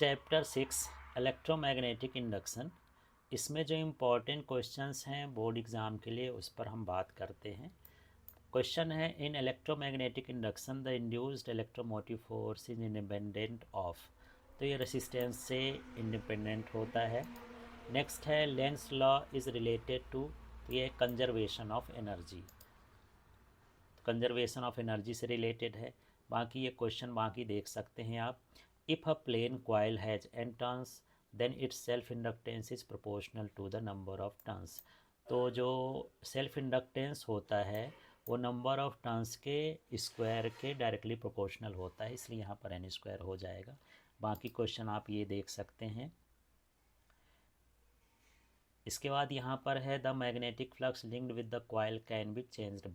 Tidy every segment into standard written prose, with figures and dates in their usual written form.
Chapter 6 electromagnetic induction. इसमें जो important questions हैं बोर्ड एग्ज़ाम के लिए उस पर हम बात करते हैं। क्वेश्चन है, in electromagnetic induction the induced electromotive force is independent of. तो ये रेसिस्टेंस से इंडिपेंडेंट होता है। नेक्स्ट है, Lenz law is related to. तो ये conservation of energy, conservation of energy से रिलेटेड है। बाकी ये क्वेश्चन बाकी देख सकते हैं आप। If a plane coil has N turns then its self inductance is proportional to the number of turns. तो जो सेल्फ इंडक्टेंस होता है वो नंबर ऑफ टर्न्स के स्क्वायर के डायरेक्टली प्रोपोर्शनल होता है, इसलिए यहाँ पर एन स्क्वायर हो जाएगा। बाकी क्वेश्चन आप ये देख सकते हैं। इसके बाद यहाँ पर है, the magnetic flux linked with the coil can be changed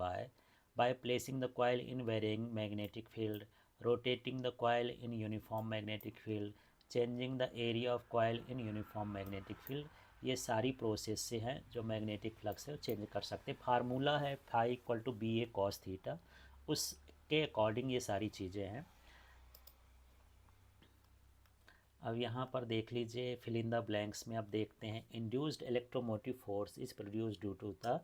by placing the coil in varying magnetic field, rotating the coil in uniform magnetic field, changing the area of coil in uniform magnetic field। ये सारी process से हैं जो magnetic flux है वो change कर सकते हैं। फार्मूला है phi equal to B A cos theta, उसके अकॉर्डिंग ये सारी चीज़ें हैं। अब यहाँ पर देख लीजिए, फिल इन द ब्लैंक्स में आप देखते हैं, induced electromotive force is produced due to the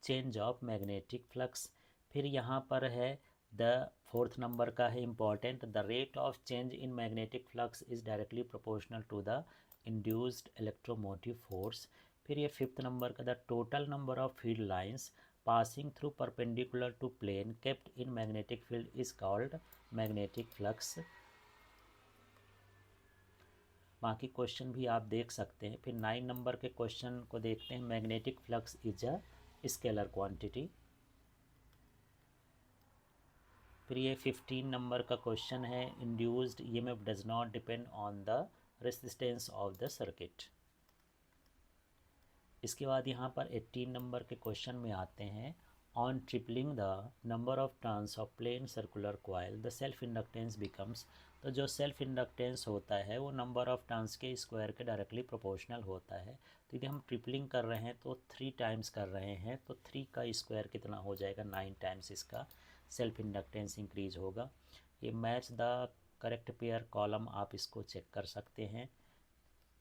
change of magnetic flux. फिर यहाँ पर है, द फोर्थ नंबर का है important, the rate of change in magnetic flux is directly proportional to the induced electromotive force. फिर ये fifth number का, the total number of field lines passing through perpendicular to plane kept in magnetic field is called magnetic flux. बाकी question भी आप देख सकते हैं। फिर 9 नंबर के क्वेश्चन को देखते हैं, magnetic flux is a scalar quantity. फिर ये 15 नंबर का क्वेश्चन है, induced EMF does not depend on the resistance of the circuit. इसके बाद यहाँ पर 18 नंबर के क्वेश्चन में आते हैं, on tripling the number of turns of plane circular coil the self inductance becomes. तो जो सेल्फ इंडक्टेंस होता है वो नंबर ऑफ टर्न्स के स्क्वायर के डायरेक्टली प्रोपोर्शनल होता है। तो यदि हम ट्रिपलिंग कर रहे हैं तो 3 टाइम्स कर रहे हैं, तो 3 का स्क्वायर कितना हो जाएगा, 9 टाइम्स इसका सेल्फ इंडक्टेंस इंक्रीज होगा। ये match the correct pair column आप इसको चेक कर सकते हैं।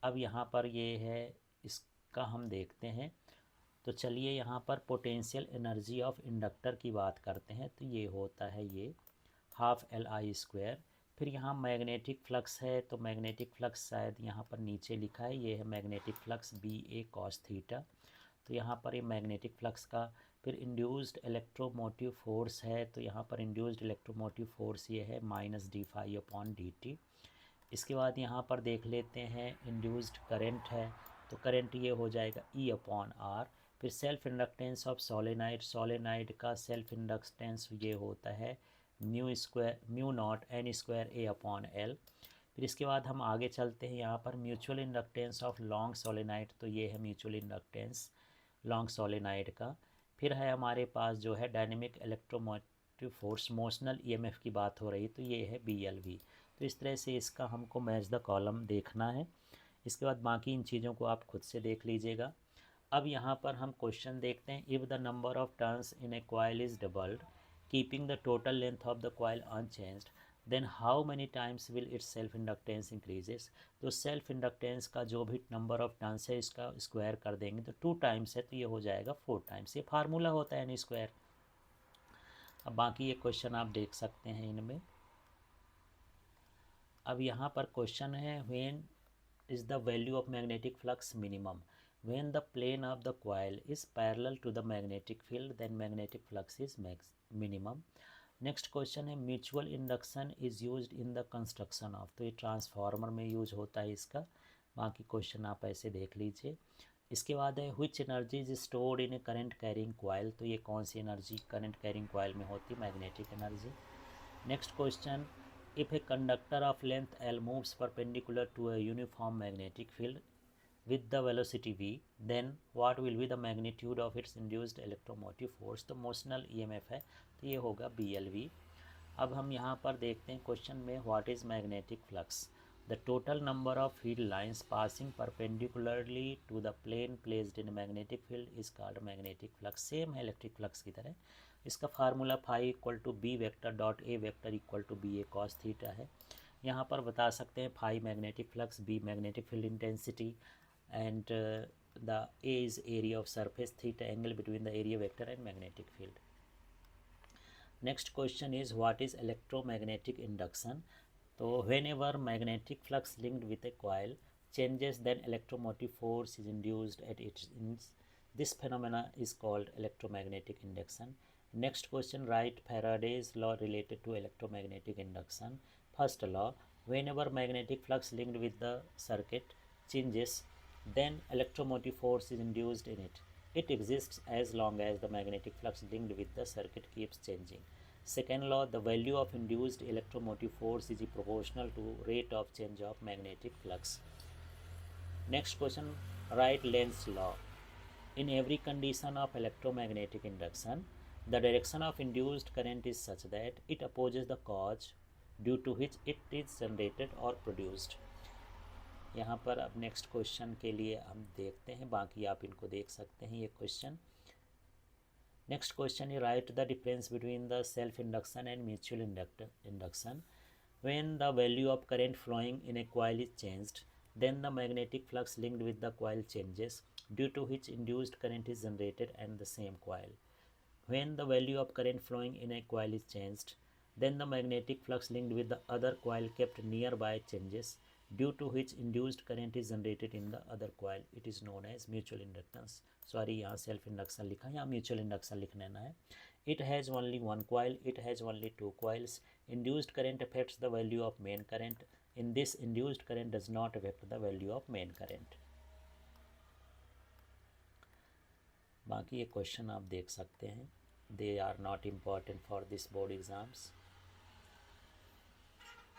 अब यहाँ पर ये है, इसका हम देखते हैं। तो चलिए यहाँ पर पोटेंशियल एनर्जी ऑफ इंडक्टर की बात करते हैं। तो ये होता है ये ½ Li²। फिर यहाँ मैग्नेटिक फ्लक्स है, तो मैग्नेटिक फ्लक्स शायद यहाँ पर नीचे लिखा है, ये है magnetic flux BA cos theta. तो यहाँ पर ये मैग्नेटिक फ्लक्स का। फिर इंड्यूस्ड इलेक्ट्रोमोटिव फोर्स है, तो यहाँ पर इंड्यूस्ड इलेक्ट्रोमोटिव फोर्स ये है -dφ/dt। इसके बाद यहाँ पर देख लेते हैं, इंड्यूस्ड करंट है, तो करंट ये हो जाएगा E/R। फिर self inductance of solenoid, solenoid का सेल्फ इंडक्टेंस ये होता है μ0 n² A/L। फिर इसके बाद हम आगे चलते हैं, यहाँ पर mutual inductance of long solenoid, तो ये है म्यूचुअल इंडक्टेंस लॉन्ग सोलेनाइड का। फिर है हमारे पास जो है dynamic electromotive force, motional EMF की बात हो रही, तो ये है BLV। तो इस तरह से इसका हमको मैच द कॉलम देखना है। इसके बाद बाकी इन चीज़ों को आप खुद से देख लीजिएगा। अब यहाँ पर हम क्वेश्चन देखते हैं, if the number of turns in a coil is doubled keeping the total length of the coil unchanged then how many times will its self inductance increases. तो सेल्फ इंडक्टेंस का जो भी नंबर ऑफ टर्न्स है इसका square कर देंगे, तो 2 times है तो ये हो जाएगा 4 टाइम्स। ये फार्मूला होता है n²। अब बाकी ये क्वेश्चन आप देख सकते हैं इनमें। अब यहाँ पर क्वेश्चन है, when is the value of magnetic flux minimum. When the plane of the coil is parallel to the magnetic field, then magnetic flux is minimum. Next question है, mutual induction is used in the construction of. तो ये transformer में use होता है इसका। बाकी question आप ऐसे देख लीजिए। इसके बाद है, which energy is stored in a current carrying coil. तो ये कौन सी एनर्जी करंट कैरिंग कॉइल में होती है, magnetic energy. Next question, if a conductor of length L moves perpendicular to a uniform magnetic field with the velocity v, then what will be the magnitude of its induced electromotive force। तो motional EMF है, तो ये होगा BLV। अब हम यहाँ पर देखते हैं क्वेश्चन में, what is magnetic flux. The total number of field lines passing perpendicularly to the plane placed in magnetic field is called magnetic flux. Same है इलेक्ट्रिक फ्लक्स की तरह। इसका formula φ = B vector dot A vector equal to BA cos theta है। यहाँ पर बता सकते हैं phi magnetic flux, B magnetic field intensity and the A is area of surface, theta angle between the area vector and magnetic field. Next question is what is electromagnetic induction. तो whenever magnetic flux linked with a coil changes, then electromotive force is induced at its ends. This phenomena is called electromagnetic induction. Next question, write Faraday's law related to electromagnetic induction. First law, whenever magnetic flux linked with the circuit changes, then electromotive force is induced in it. It exists as long as the magnetic flux linked with the circuit keeps changing. Second law, the value of induced electromotive force is proportional to rate of change of magnetic flux. Next question, write Lenz's law. In every condition of electromagnetic induction, the direction of induced current is such that it opposes the cause due to which it is generated or produced. यहाँ पर अब next question के लिए हम देखते हैं, बाकी आप इनको देख सकते हैं ये क्वेश्चन। नेक्स्ट क्वेश्चन है write the difference between the self induction and mutual induction. When the value of current flowing in a coil is changed, then the magnetic flux linked with the coil changes, due to which induced current is generated and the same coil. When the value of current flowing in a coil is changed, then the magnetic flux linked with the other coil kept nearby changes, due to which induced current is generated in the other coil. It is known as mutual inductance. Sorry, यहाँ self induction लिखा है, यहाँ mutual induction लिख लेना है। It has only one coil, it has only two coils. Induced current affects the value of main current. In this, induced current does not affect the value of main current. बाकी ये question आप देख सकते हैं, they are not important for this board exams.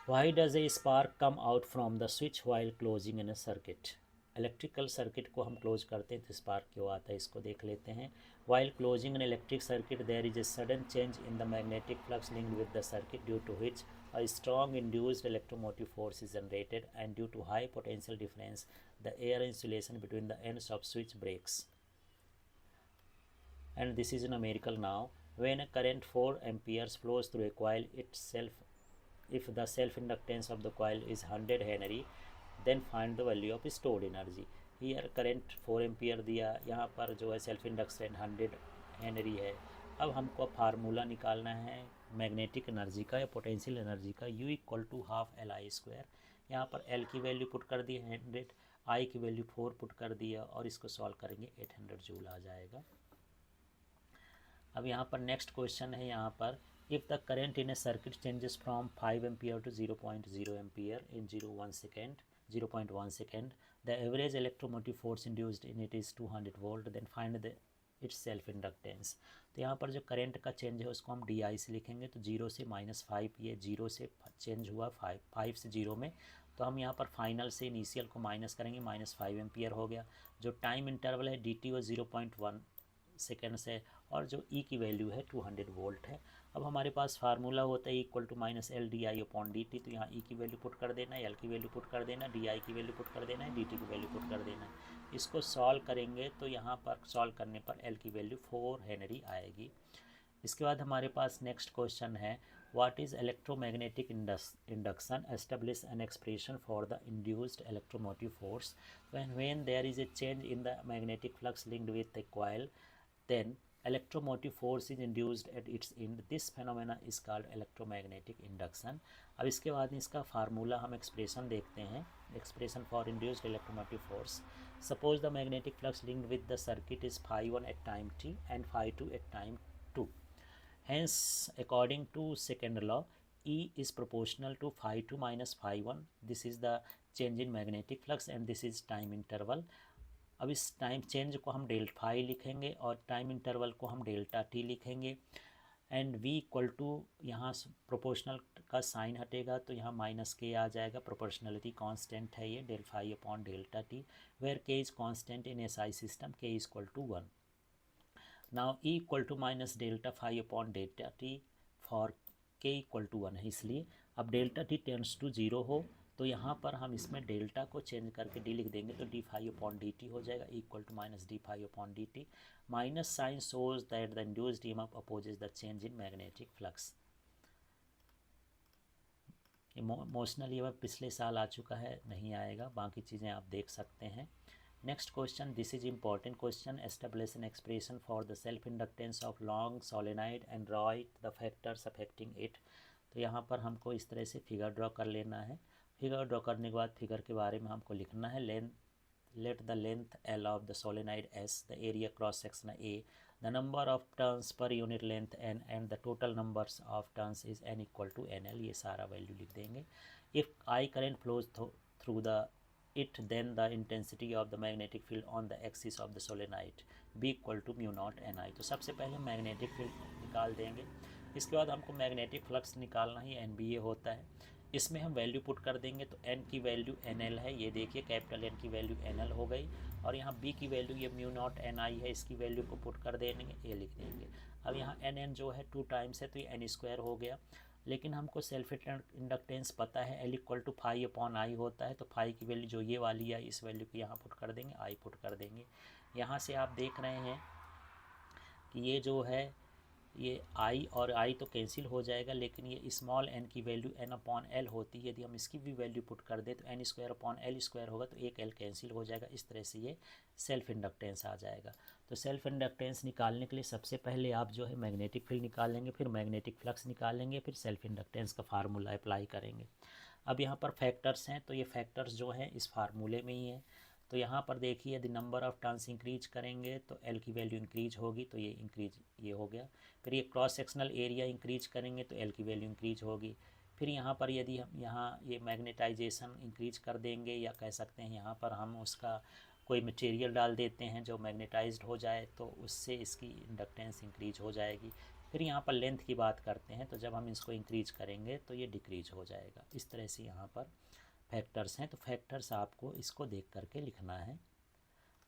Why does a spark come out from the switch while closing in a circuit? Electrical circuit को हम close करते हैं तो स्पार्क क्यों आता है, इसको देख लेते हैं। While closing an electric circuit, there is a sudden change in the magnetic flux linked with the circuit, due to which a strong induced electromotive force is generated, and due to high potential difference, the air insulation between the ends of switch breaks. And this is numerical now. When a current 4 amperes flows through a coil itself, if the self inductance of the coil is 100 Henry, then find the value of stored energy. Here current 4 ampere दिया, यहाँ पर जो है self induction 100 Henry है। अब हमको formula निकालना है मैग्नेटिक एनर्जी का या पोटेंशियल एनर्जी का, U equal to half LI²। यहाँ पर L की वैल्यू पुट कर दी 100, I की वैल्यू 4 पुट कर दिया और इसको सॉल्व करेंगे 800 जूल आ जाएगा। अब यहाँ पर नेक्स्ट क्वेश्चन है, यहाँ पर if the current in a circuit changes from 5 ampere to 0.0 ampere in 0.1 second, the average electromotive force induced in it is 200 volt, then find the its self inductance. तो यहाँ पर जो करंट का change है उसको हम DI से लिखेंगे, तो 0 से -5, ये 0 से चेंज हुआ 5 से 0 में, तो हम यहाँ पर फाइनल से इनिशियल को माइनस करेंगे, -5 एम्पियर हो गया। जो टाइम इंटरवल है DT वो 0.1 सेकेंड्स है और जो E की वैल्यू है 200 वोल्ट है। अब हमारे पास फार्मूला होता है इक्वल टू -LdI/dt, तो यहाँ E की वैल्यू पुट कर देना है, L की वैल्यू पुट कर देना है, DI की वैल्यू पुट कर देना है, DT की वैल्यू पुट कर देना है। इसको सॉल्व करेंगे तो यहाँ पर सॉल्व करने पर L की वैल्यू 4 हेनरी आएगी। इसके बाद हमारे पास नेक्स्ट क्वेश्चन है what is electromagnetic induction, establish an expression for the induced electromotive force when there is a change in the magnetic flux linked with a coil, then electromotive force is induced at its end. This phenomena is called electromagnetic induction. अब इसके बाद इसका formula हम expression देखते हैं, expression for induced electromotive force. Suppose the magnetic flux linked with the circuit is phi1 at time t and phi2 at time 2. Hence, according to second law, E is proportional to phi2 minus phi1. This is the change in magnetic flux and this is time interval. अब इस time change को हम delta phi लिखेंगे और time interval को हम delta T लिखेंगे, and V equal to यहाँ प्रोपोर्शनल का साइन हटेगा तो यहाँ -k आ जाएगा। प्रोपोर्शनलिटी कांस्टेंट है ये del⁵/delta t, where k is constant in SI system, k is equal to 1। Now E equal to -del⁵/delta t for k equal to 1 है, इसलिए अब delta t टेंड्स टू 0 हो तो यहाँ पर हम इसमें डेल्टा को चेंज करके d लिख देंगे तो d⁵/dt हो जाएगा, equal to -d⁵/dt। Minus sign shows that the induced EMF opposes the change in magnetic flux. Emotional ये पिछले साल आ चुका है, नहीं आएगा, बाकी चीज़ें आप देख सकते हैं। Next question, this is important question, establish an expression for the self inductance of long solenoid and right the factors affecting it. तो यहाँ पर हमको इस तरह से फिगर ड्रॉ कर लेना है। फिगर ड्रॉ करने के बाद फिगर के बारे में हमको लिखना है। let the length L of the solenoid S, the area cross section A, the number of turns per unit length N and the total numbers of turns is N equal to NL, ये सारा value लिख देंगे। If I current flows through the it, then the intensity of the magnetic field on the axis of the solenoid B equal to mu naught Ni। तो सबसे पहले magnetic field निकाल देंगे। इसके बाद हमको मैग्नेटिक फ्लक्स निकालना ही NBA होता है। इसमें हम वैल्यू पुट कर देंगे तो n की वैल्यू NL है, ये देखिए कैपिटल N की वैल्यू NL हो गई, और यहाँ B की वैल्यू ये म्यू नॉट NI है, इसकी वैल्यू को पुट कर देंगे, ये लिख देंगे। अब यहाँ NN जो है 2 टाइम्स है तो ये N स्क्वायर हो गया, लेकिन हमको सेल्फ इंडक्टेंस पता है L equal to phi upon I होता है, तो फाई की वैल्यू जो ये वाली है इस वैल्यू को यहाँ पुट कर देंगे, आई पुट कर देंगे। यहाँ से आप देख रहे हैं कि ये जो है ये आई और आई तो कैंसिल हो जाएगा, लेकिन ये स्मॉल n की वैल्यू n अपॉन एल होती है, यदि हम इसकी भी वैल्यू पुट कर दें तो n square upon L square होगा, तो एक l कैंसिल हो जाएगा। इस तरह से ये सेल्फ इंडक्टेंस आ जाएगा। तो सेल्फ इंडक्टेंस निकालने के लिए सबसे पहले आप जो है मैग्नेटिक फील्ड निकालेंगे, फिर मैग्नेटिक फ्लक्स निकालेंगे, फिर सेल्फ इंडक्टेंस का फार्मूला अप्लाई करेंगे। अब यहाँ पर फैक्टर्स हैं, तो ये फैक्टर्स जो हैं इस फार्मूले में ही है। तो यहाँ पर देखिए यदि नंबर ऑफ़ टर्न्स इंक्रीज करेंगे तो एल की वैल्यू इंक्रीज होगी, तो ये इंक्रीज ये हो गया। फिर ये क्रॉस सेक्शनल एरिया इंक्रीज करेंगे तो एल की वैल्यू इंक्रीज होगी। फिर यहाँ पर यदि हम यहाँ ये मैग्नेटाइजेशन इंक्रीज कर देंगे, या कह सकते हैं यहाँ पर हम उसका कोई मटेरियल डाल देते हैं जो मैग्नेटाइज्ड हो जाए, तो उससे इसकी इंडक्टेंस इंक्रीज हो जाएगी। फिर यहाँ पर लेंथ की बात करते हैं, तो जब हम इसको इंक्रीज करेंगे तो ये डिक्रीज हो जाएगा। इस तरह से यहाँ पर फैक्टर्स हैं, तो फैक्टर्स आपको इसको देख करके लिखना है।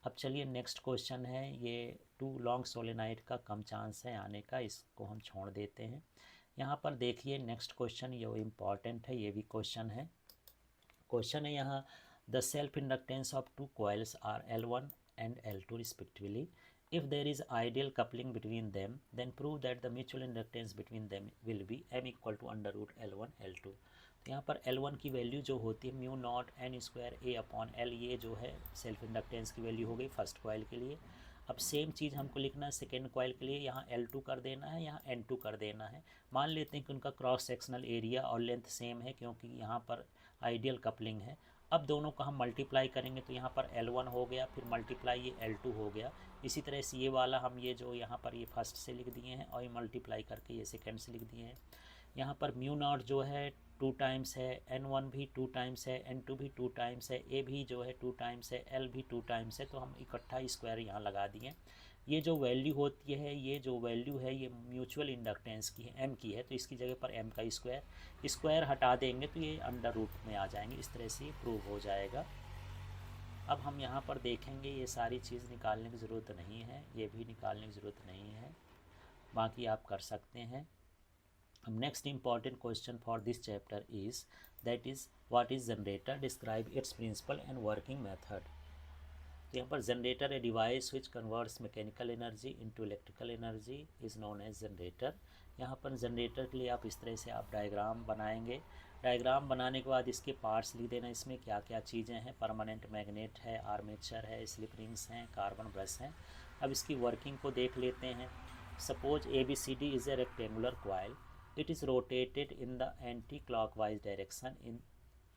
अब चलिए नेक्स्ट क्वेश्चन है, ये 2 लॉन्ग सोलेनाइड का कम चांस है आने का, इसको हम छोड़ देते हैं। यहाँ पर देखिए नेक्स्ट क्वेश्चन ये इम्पॉर्टेंट है, ये भी क्वेश्चन है। क्वेश्चन है यहाँ, the self inductance of 2 coils are L1 and L2 respectively. If there is ideal coupling between them, then prove that the mutual inductance between them will be m equal to under root L1 L2। तो यहाँ पर L1 की value जो होती है mu not an square A upon L, ये जो है सेल्फ इंडक्टेंस की वैल्यू हो गई फर्स्ट कॉइल के लिए। अब सेम चीज़ हमको लिखना है सेकेंड कॉइल के लिए, यहाँ L2 कर देना है, यहाँ N2 कर देना है। मान लेते हैं कि उनका क्रॉस सेक्शनल एरिया और लेंथ सेम है, क्योंकि यहाँ पर आइडियल कपलिंग है। अब दोनों का हम मल्टीप्लाई करेंगे तो यहाँ पर L1 हो गया, फिर मल्टीप्लाई ये L2 हो गया। इसी तरह से ये वाला हम ये जो यहाँ पर ये फर्स्ट से लिख दिए हैं और ये मल्टीप्लाई करके ये सेकंड से लिख दिए हैं। यहाँ पर म्यू नॉट जो है 2 टाइम्स है, N1 भी 2 टाइम्स है, N2 भी 2 टाइम्स है, ए भी जो है 2 टाइम्स है, L भी 2 टाइम्स है, तो हम इकट्ठा स्क्वायर यहाँ लगा दिए। ये जो वैल्यू होती है, ये जो वैल्यू है ये म्यूचुअल इंडक्टेंस की है, m की है, तो इसकी जगह पर m का स्क्वायर हटा देंगे तो ये अंडर रूट में आ जाएंगे। इस तरह से ये प्रूव हो जाएगा। अब हम यहाँ पर देखेंगे, ये सारी चीज़ निकालने की ज़रूरत नहीं है, ये भी निकालने की ज़रूरत नहीं है, बाकी आप कर सकते हैं। अब next important question for this chapter is that is what is generator, describe its principle and working method. तो यहाँ पर generator a device which converts mechanical energy into electrical energy is known as generator. यहाँ पर generator के लिए आप इस तरह से आप डायग्राम बनाएंगे। डायग्राम बनाने के बाद इसके पार्ट्स लिख देना, इसमें क्या क्या चीज़ें हैं। परमानेंट मैग्नेट है, आर्मेचर है, स्लिप रिंग्स हैं, कार्बन ब्रश हैं। अब इसकी वर्किंग को देख लेते हैं। Suppose ABCD is a rectangular coil, it is rotated in the anti clockwise direction in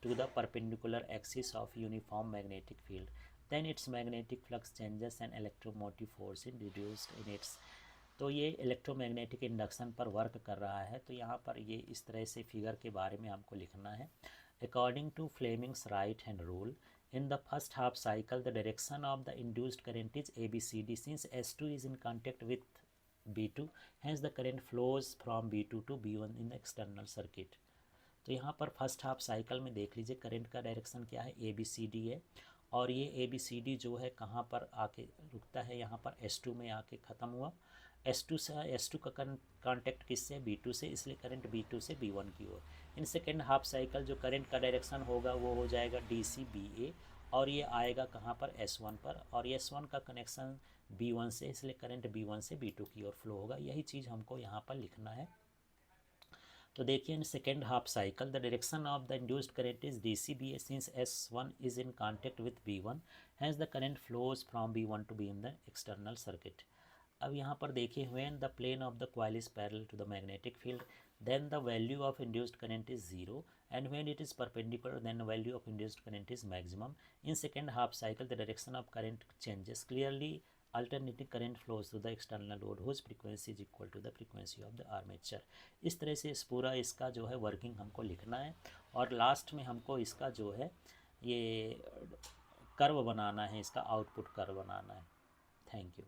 to the perpendicular axis of uniform magnetic field, then its magnetic flux changes and electromotive force is reduced in its। तो ये electromagnetic induction पर work कर रहा है। तो यहाँ पर ये इस तरह से फिगर के बारे में हमको लिखना है। According to Fleming's right hand rule, in the first half cycle the direction of the induced current is ABCD since S2 is in contact with B2, hence the current flows from B2 to B1 in the external circuit। तो यहाँ पर first half cycle में देख लीजिए current का direction क्या है, ABCD है, और ये ABCD जो है कहाँ पर आके रुकता है, यहाँ पर S2 में आके ख़त्म हुआ। S2 का कांटेक्ट किससे, B2 से, इसलिए करंट B2 से B1 की ओर। इन सेकेंड हाफ साइकिल जो करंट का डायरेक्शन होगा वो हो जाएगा DCBA, और ये आएगा कहाँ पर, S1 पर, और S1 का कनेक्शन B1 से, इसलिए करंट B1 से B2 की ओर फ्लो होगा। यही चीज़ हमको यहाँ पर लिखना है। तो देखिए in second half cycle the direction of the induced current is DCBA since S1 is in contact with B1 has the current flows from B1 to B in the external circuit. अब यहाँ पर देखिए when the plane of the coil is parallel to the magnetic field then the value of induced current is 0, and when it is perpendicular then the value of induced current is maximum. In second half cycle the direction of current changes clearly, alternating current flows through the external load whose frequency is equal to the frequency of the armature। इस तरह से इस पूरा इसका जो है working हमको लिखना है और लास्ट में हमको इसका जो है ये कर्व बनाना है, इसका आउटपुट कर्व बनाना है। Thank you.